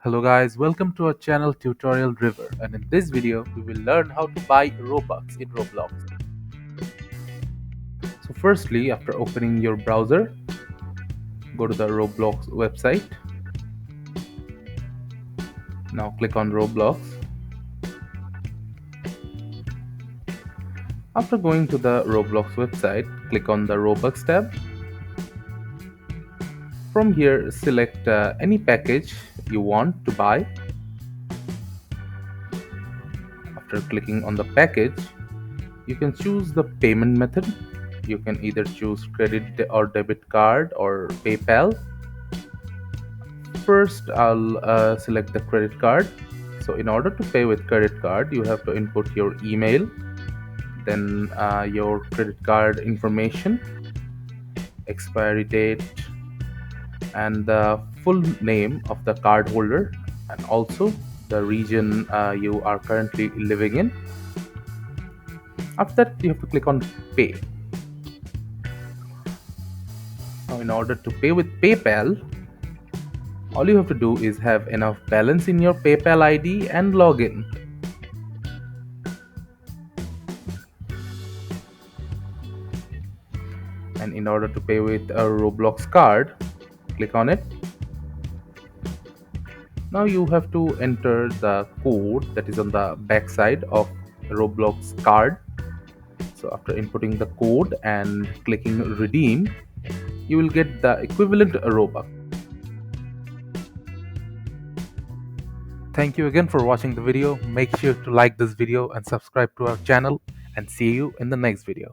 Hello guys, welcome to our channel Tutorial River, and in this video we will learn how to buy Robux in Roblox. So firstly, after opening your browser, go to the Roblox website. Now click on Roblox. After going to the Roblox website, click on the Robux tab. From here, select any package you want to buy. After clicking on the package, you can choose the payment method. You can either choose credit or debit card or PayPal. First, I'll select the credit card. So in order to pay with credit card, you have to input your email, then your credit card information, expiry date, and the full name of the card holder, and also the region you are currently living in. After that, you have to click on pay. Now in order to pay with PayPal, all you have to do is have enough balance in your PayPal ID and login. And in order to pay with a Roblox card, click on it. Now you have to enter the code that is on the back side of Roblox card. So after inputting the code and clicking redeem, you will get the equivalent Robux. Thank you again for watching the video. Make sure to like this video and subscribe to our channel, and see you in the next video.